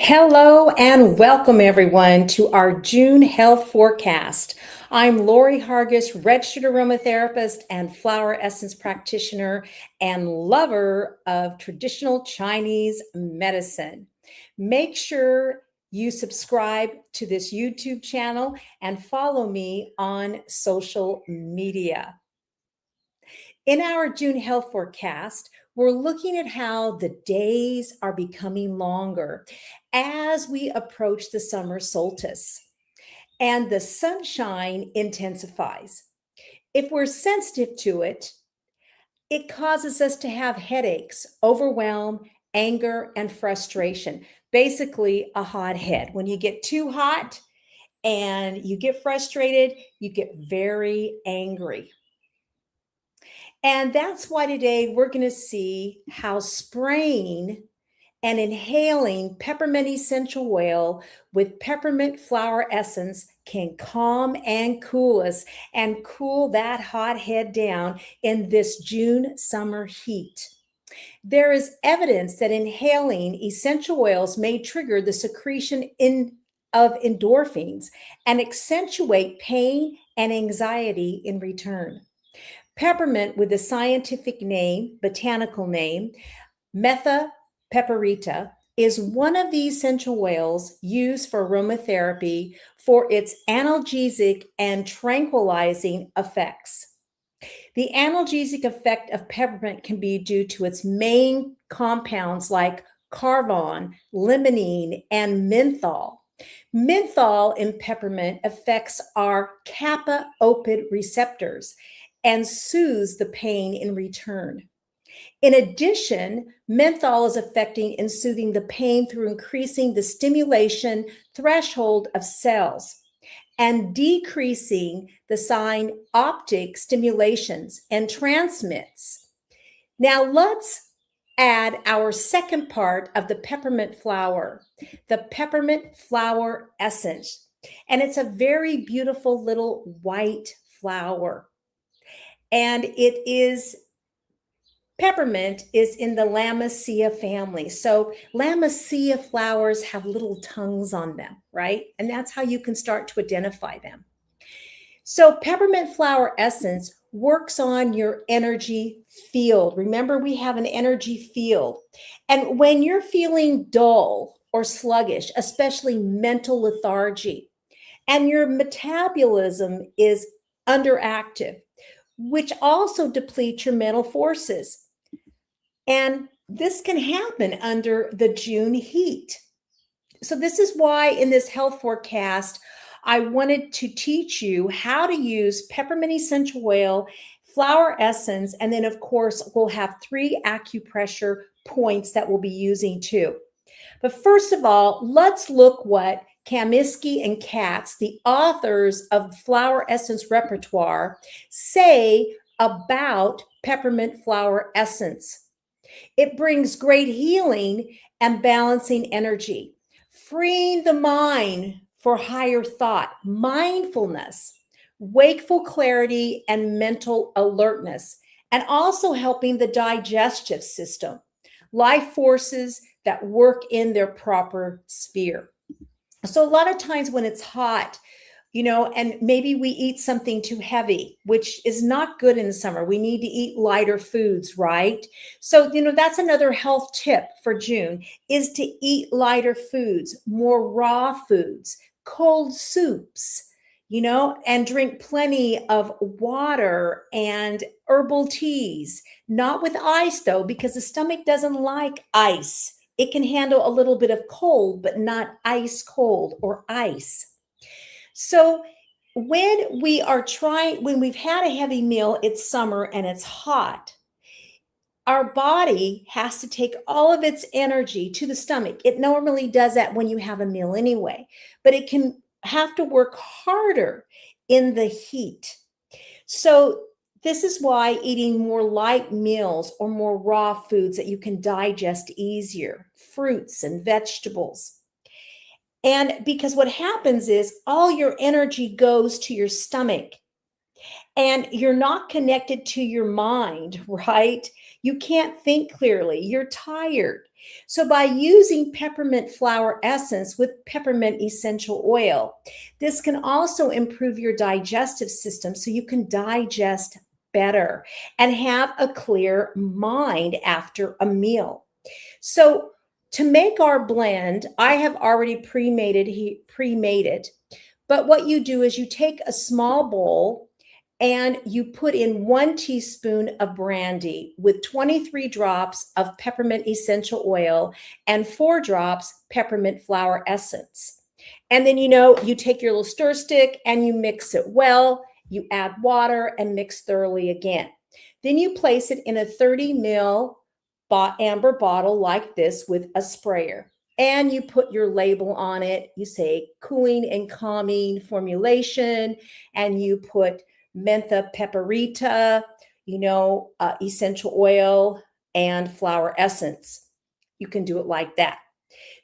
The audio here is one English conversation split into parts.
Hello and welcome everyone to our June health forecast. I'm Lori Hargis, registered aromatherapist and flower essence practitioner and lover of traditional Chinese medicine. Make sure you subscribe to this YouTube channel and follow me on social media. In our June health forecast, we're looking at how the days are becoming longer as we approach the summer solstice and the sunshine intensifies. If we're sensitive to it, it causes us to have headaches, overwhelm, anger, and frustration. Basically, a hot head. When you get too hot and you get frustrated, you get very angry. And that's why today we're going to see how spraying and inhaling peppermint essential oil with peppermint flower essence can calm and cool us and cool that hot head down in this June summer heat. There is evidence that inhaling essential oils may trigger the secretion of endorphins and accentuate pain and anxiety in return. Peppermint, with the scientific name, botanical name, Metha pepperita, is one of the essential oils used for aromatherapy for its analgesic and tranquilizing effects. The analgesic effect of peppermint can be due to its main compounds like carvon, limonene, and menthol. Menthol in peppermint affects our kappa opioid receptors and soothes the pain in return. In addition, menthol is affecting and soothing the pain through increasing the stimulation threshold of cells and decreasing the synaptic stimulations and transmits. Now let's add our second part of the peppermint flower, the peppermint flower essence. And it's a very beautiful little white flower. And peppermint is in the Lamiaceae family. So Lamiaceae flowers have little tongues on them, right? And that's how you can start to identify them. So peppermint flower essence works on your energy field. Remember, we have an energy field. And when you're feeling dull or sluggish, especially mental lethargy, and your metabolism is underactive, which also depletes your mental forces. And this can happen under the June heat. So this is why in this health forecast, I wanted to teach you how to use peppermint essential oil, flower essence, and then of course, we'll have 3 acupressure points that we'll be using too. But first of all, let's look what Kaminsky and Katz, the authors of Flower Essence Repertoire, say about peppermint flower essence. It brings great healing and balancing energy, freeing the mind for higher thought, mindfulness, wakeful clarity, and mental alertness, and also helping the digestive system, life forces that work in their proper sphere. So a lot of times when it's hot, and maybe we eat something too heavy, which is not good in the summer. We need to eat lighter foods, right? So, that's another health tip for June is to eat lighter foods, more raw foods, cold soups, and drink plenty of water and herbal teas, not with ice though, because the stomach doesn't like ice. It can handle a little bit of cold, but not ice cold or ice. So when we've had a heavy meal, it's summer and it's hot, our body has to take all of its energy to the stomach. It normally does that when you have a meal anyway, but it can have to work harder in the heat. So this is why eating more light meals or more raw foods that you can digest easier, fruits and vegetables. And because what happens is all your energy goes to your stomach. and you're not connected to your mind, right? You can't think clearly. You're tired. So by using peppermint flower essence with peppermint essential oil, this can also improve your digestive system so you can digest better and have a clear mind after a meal. So to make our blend, I have already pre-made it. But what you do is you take a small bowl and you put in 1 teaspoon of brandy with 23 drops of peppermint essential oil and 4 drops peppermint flower essence. And then, you take your little stir stick and you mix it well. You add water and mix thoroughly again. Then you place it in a 30 ml amber bottle like this with a sprayer. And you put your label on it. You say cooling and calming formulation, and you put mentha pepperita, essential oil and flower essence. You can do it like that,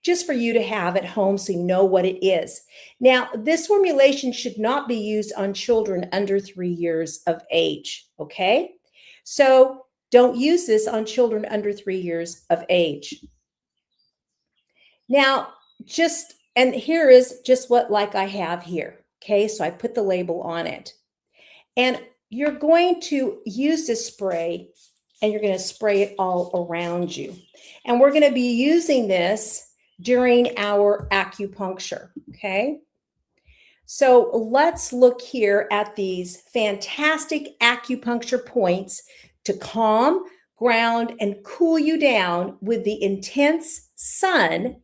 just for you to have at home so you know what it is. Now, this formulation should not be used on children under 3 years of age, okay? So don't use this on children under 3 years of age. Now, and here is just what like I have here, okay? So I put the label on it. And you're going to use this spray and you're going to spray it all around you. And we're going to be using this during our acupuncture, okay? So let's look here at these fantastic acupuncture points to calm, ground, and cool you down with the intense sun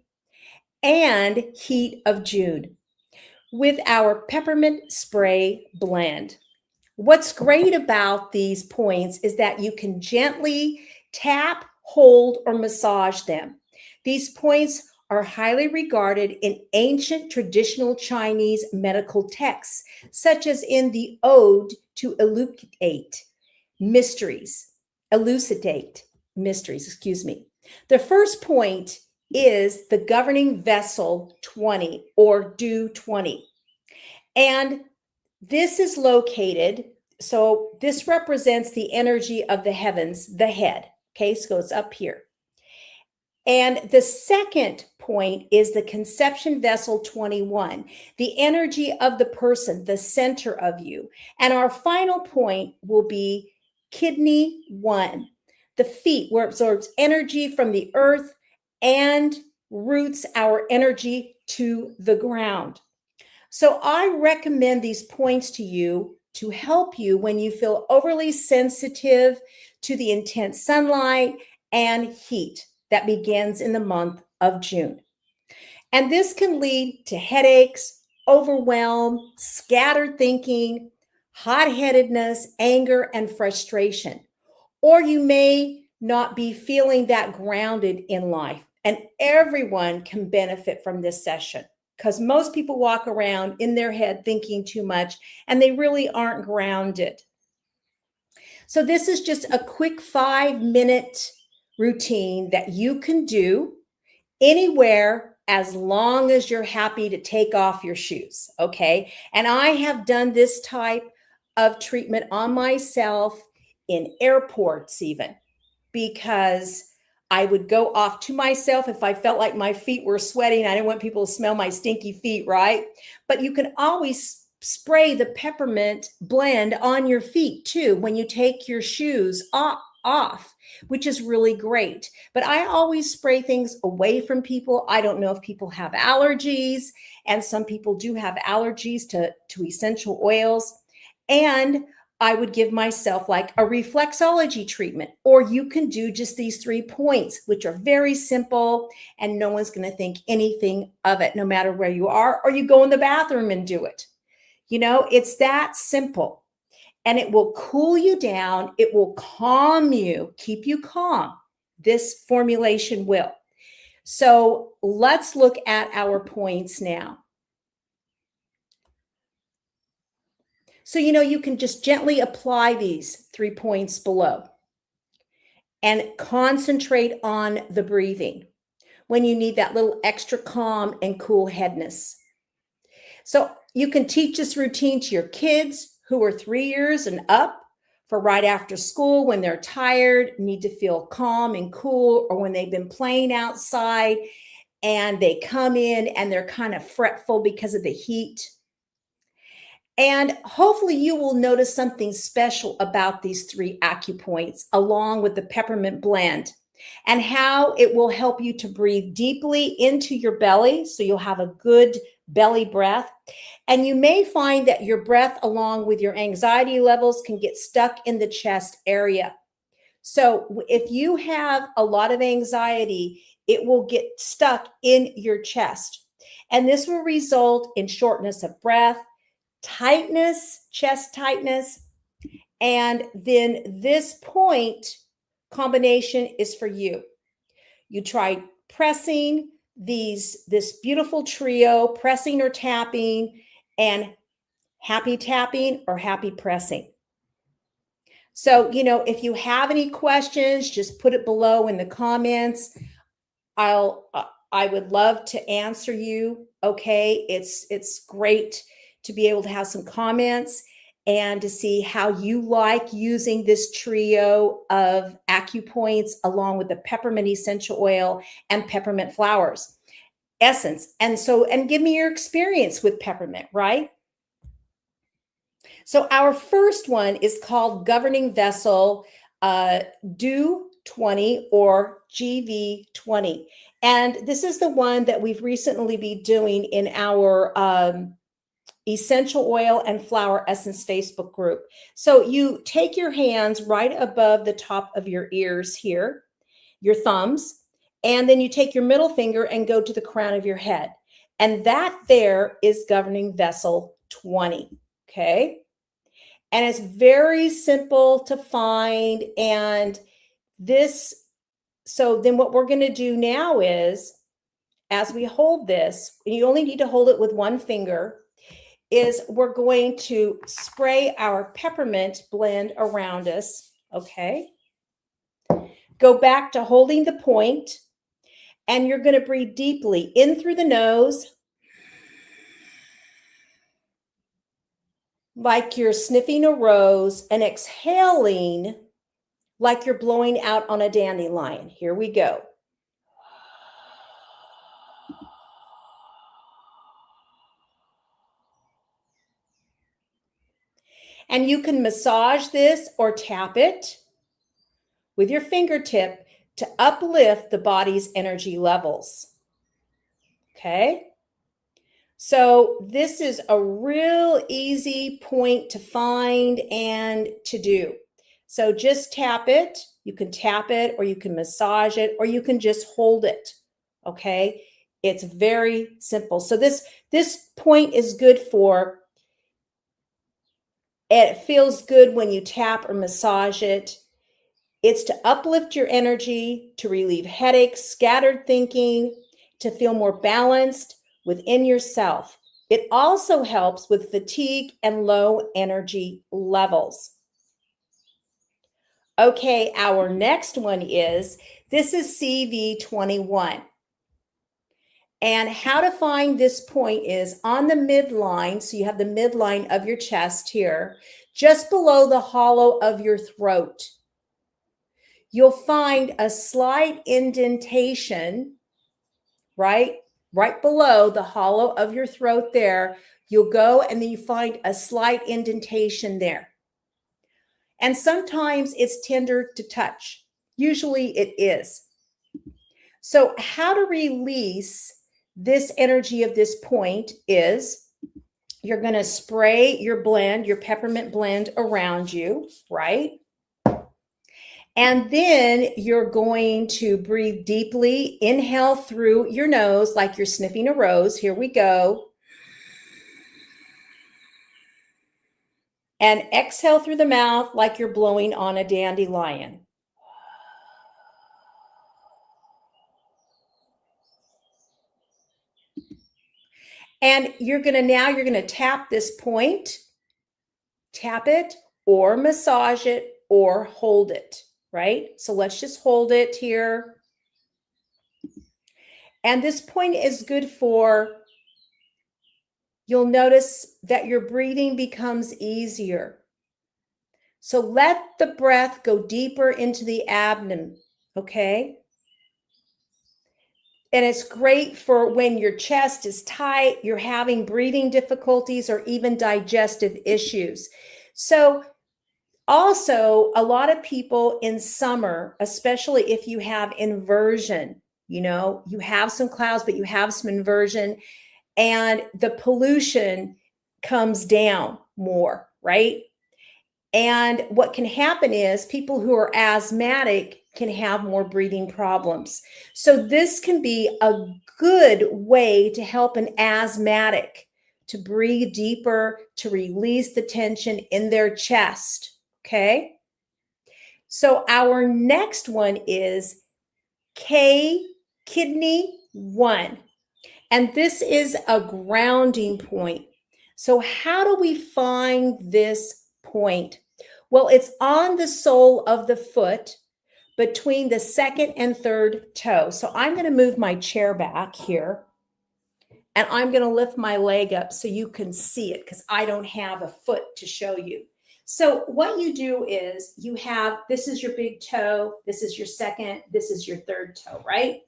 and heat of June with our peppermint spray blend. What's great about these points is that you can gently tap, hold, or massage them. These points are highly regarded in ancient traditional Chinese medical texts, such as in the Ode to Elucidate Mysteries. The first point is the governing vessel 20 or do 20. And this is located, so this represents the energy of the heavens, the head. Okay, so it's up here. And the second point is the conception vessel 21, the energy of the person, the center of you. And our final point will be kidney 1, the feet, where it absorbs energy from the earth and roots our energy to the ground. So I recommend these points to you to help you when you feel overly sensitive to the intense sunlight and heat that begins in the month of June. And this can lead to headaches, overwhelm, scattered thinking, hot-headedness, anger, and frustration. Or you may not be feeling that grounded in life. And everyone can benefit from this session, because most people walk around in their head thinking too much and they really aren't grounded. So this is just a quick 5-minute routine that you can do anywhere as long as you're happy to take off your shoes, okay? And I have done this type of treatment on myself in airports even, because I would go off to myself if I felt like my feet were sweating. I didn't want people to smell my stinky feet, right? But you can always spray the peppermint blend on your feet too when you take your shoes off, which is really great. But I always spray things away from people. I don't know if people have allergies, and some people do have allergies to essential oils. And I would give myself like a reflexology treatment, or you can do just these 3 points, which are very simple and no one's going to think anything of it, no matter where you are, or you go in the bathroom and do it. It's that simple, and it will cool you down. It will calm you, keep you calm. This formulation will. So let's look at our points now. So, you can just gently apply these 3 points below and concentrate on the breathing when you need that little extra calm and cool headness. So you can teach this routine to your kids who are 3 years and up for right after school when they're tired, need to feel calm and cool, or when they've been playing outside and they come in and they're kind of fretful because of the heat. And hopefully you will notice something special about these 3 Acupoints along with the peppermint blend and how it will help you to breathe deeply into your belly so you'll have a good belly breath. And you may find that your breath along with your anxiety levels can get stuck in the chest area. So if you have a lot of anxiety, it will get stuck in your chest. And this will result in shortness of breath, tightness, chest tightness. And then this point combination is for you. You try pressing this beautiful trio, pressing or tapping, and happy tapping or happy pressing. So, if you have any questions, just put it below in the comments. I would love to answer you. Okay. It's great to be able to have some comments and to see how you like using this trio of Acupoints along with the peppermint essential oil and peppermint flowers essence. And give me your experience with peppermint, right? So our first one is called Governing Vessel Do 20 or GV20. And this is the one that we've recently been doing in our essential oil and flower essence Facebook group. So you take your hands right above the top of your ears here, your thumbs, and then you take your middle finger and go to the crown of your head. And that there is Governing Vessel 20, okay? And it's very simple to find. And so then what we're going to do now is, as we hold this, and you only need to hold it with one finger, is we're going to spray our peppermint blend around us, okay? Go back to holding the point, and you're going to breathe deeply in through the nose, like you're sniffing a rose, and exhaling like you're blowing out on a dandelion. Here we go. And you can massage this or tap it with your fingertip to uplift the body's energy levels. Okay? So this is a real easy point to find and to do. So just tap it. You can tap it, or you can massage it, or you can just hold it. Okay? It's very simple. So this point is good for, it feels good when you tap or massage it. It's to uplift your energy, to relieve headaches, scattered thinking, to feel more balanced within yourself. It also helps with fatigue and low energy levels. Okay, our next one is CV21. And how to find this point is on the midline. So you have the midline of your chest here, just below the hollow of your throat. You'll find a slight indentation, right below the hollow of your throat there. You'll go and then you find a slight indentation there. And sometimes it's tender to touch. Usually it is. So how to release this energy of this point is you're going to spray your blend, your peppermint blend around you, right? And then you're going to breathe deeply. Inhale through your nose like you're sniffing a rose. Here we go. And exhale through the mouth like you're blowing on a dandelion. And you're going to tap this point, tap it or massage it or hold it, right? So let's just hold it here. And this point is good for you'll notice that your breathing becomes easier. So let the breath go deeper into the abdomen, okay? And it's great for when your chest is tight, you're having breathing difficulties, or even digestive issues. So also, a lot of people in summer, especially if you have inversion, you have some clouds, but you have some inversion, and the pollution comes down more, right? And what can happen is people who are asthmatic can have more breathing problems. So this can be a good way to help an asthmatic to breathe deeper, to release the tension in their chest. Okay. So our next one is kidney 1. And this is a grounding point. So how do we find this point? Well, it's on the sole of the foot between the second and third toe. So I'm going to move my chair back here and I'm going to lift my leg up so you can see it because I don't have a foot to show you. So what you do is this is your big toe, this is your second, this is your third toe, right?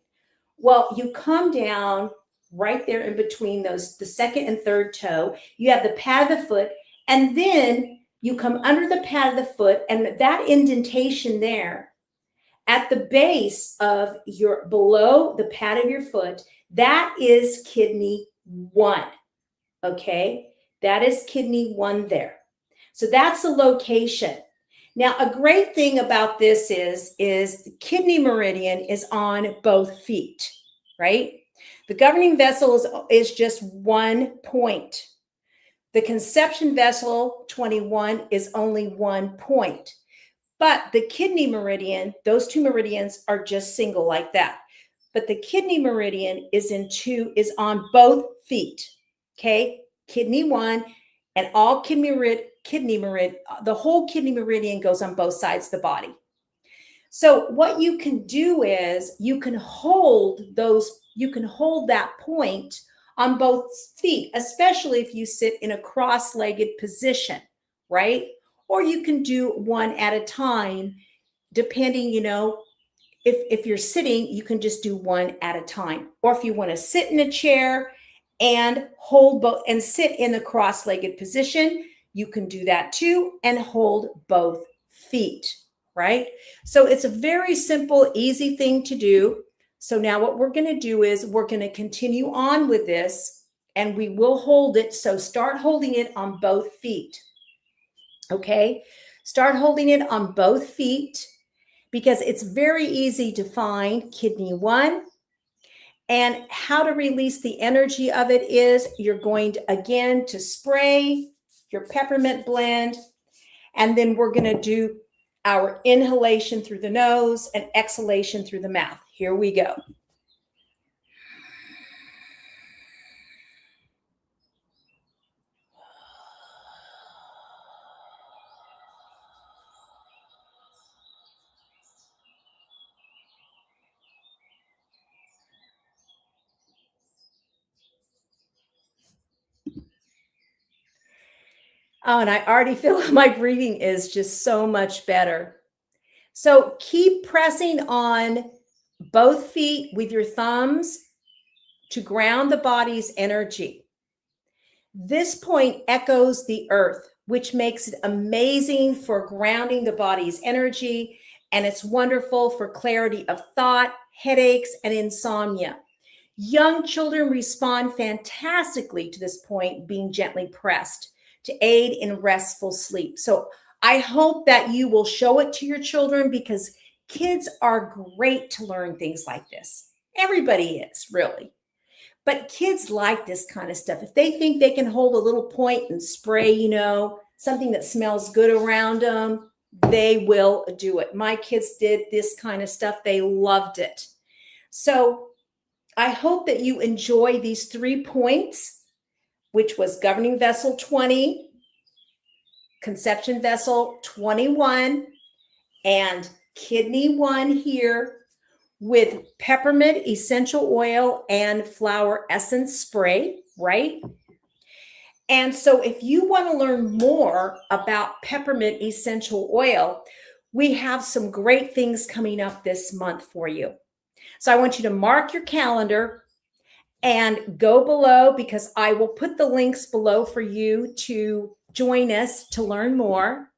Well, you come down right there in between those, the second and third toe. You have the pad of the foot, and then you come under the pad of the foot, and that indentation there at the base of below the pad of your foot, that is kidney 1. Okay, that is kidney 1 there. So that's the location. Now, a great thing about this is the kidney meridian is on both feet, right? The governing vessel is just 1 point. The conception vessel, 21, is only 1 point. But the kidney meridian, those 2 meridians are just single like that. But the kidney meridian is on both feet. Okay, kidney 1 and all the whole kidney meridian goes on both sides of the body. So what you can do is you can hold that point on both feet, especially if you sit in a cross-legged position, right? Or you can do one at a time, depending, if you're sitting, you can just do one at a time. Or if you want to sit in a chair and hold both and sit in the cross-legged position, you can do that too and hold both feet, right? So it's a very simple, easy thing to do. So now what we're going to do is we're going to continue on with this and we will hold it. So start holding it on both feet. Okay. Start holding it on both feet because it's very easy to find kidney 1. And how to release the energy of it is you're going to, again, to spray your peppermint blend. And then we're going to do our inhalation through the nose and exhalation through the mouth. Here we go. Oh, and I already feel my breathing is just so much better. So keep pressing on both feet with your thumbs to ground the body's energy. This point echoes the earth, which makes it amazing for grounding the body's energy, and it's wonderful for clarity of thought, headaches, and insomnia. Young children respond fantastically to this point being gently pressed to aid in restful sleep. So I hope that you will show it to your children because kids are great to learn things like this. Everybody is, really. But kids like this kind of stuff. If they think they can hold a little point and spray, something that smells good around them, they will do it. My kids did this kind of stuff. They loved it. So I hope that you enjoy these 3 points, which was governing vessel 20, conception vessel 21, and kidney 1 here with peppermint essential oil and flower essence spray, right? And so if you want to learn more about peppermint essential oil, we have some great things coming up this month for you. So I want you to mark your calendar and go below, because I will put the links below for you to join us to learn more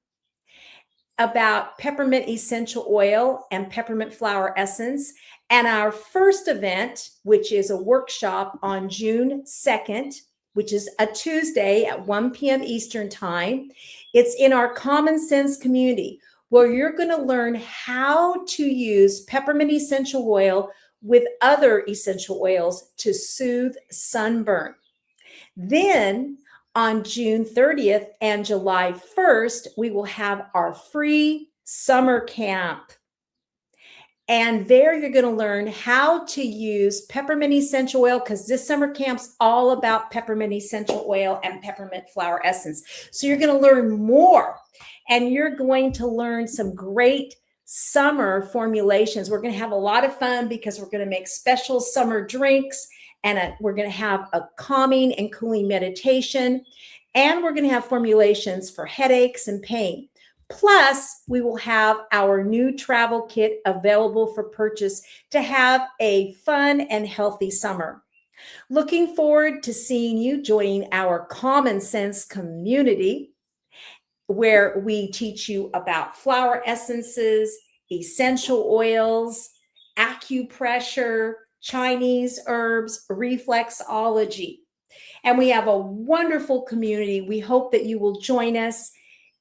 about peppermint essential oil and peppermint flower essence. And our first event, which is a workshop on June 2nd, which is a Tuesday at 1 p.m. Eastern time. It's in our Common Sense community, where you're going to learn how to use peppermint essential oil with other essential oils to soothe sunburn. Then on June 30th and July 1st, we will have our free summer camp. And there you're going to learn how to use peppermint essential oil, because this summer camp's all about peppermint essential oil and peppermint flower essence. So you're going to learn more, and you're going to learn some great summer formulations. We're going to have a lot of fun because we're going to make special summer drinks, and we're going to have a calming and cooling meditation, and we're going to have formulations for headaches and pain. Plus, we will have our new travel kit available for purchase to have a fun and healthy summer. Looking forward to seeing you joining our Common Sense community, where we teach you about flower essences, essential oils, acupressure, Chinese herbs, reflexology. And we have a wonderful community. We hope that you will join us.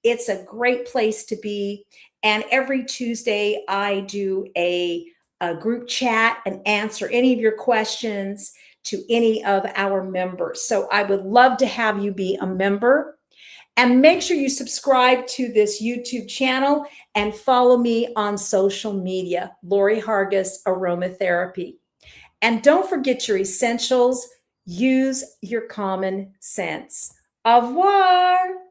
It's a great place to be. And every Tuesday, I do a group chat and answer any of your questions to any of our members. So I would love to have you be a member. And make sure you subscribe to this YouTube channel and follow me on social media, Lori Hargis Aromatherapy. And don't forget your essentials. Use your common sense. Au revoir.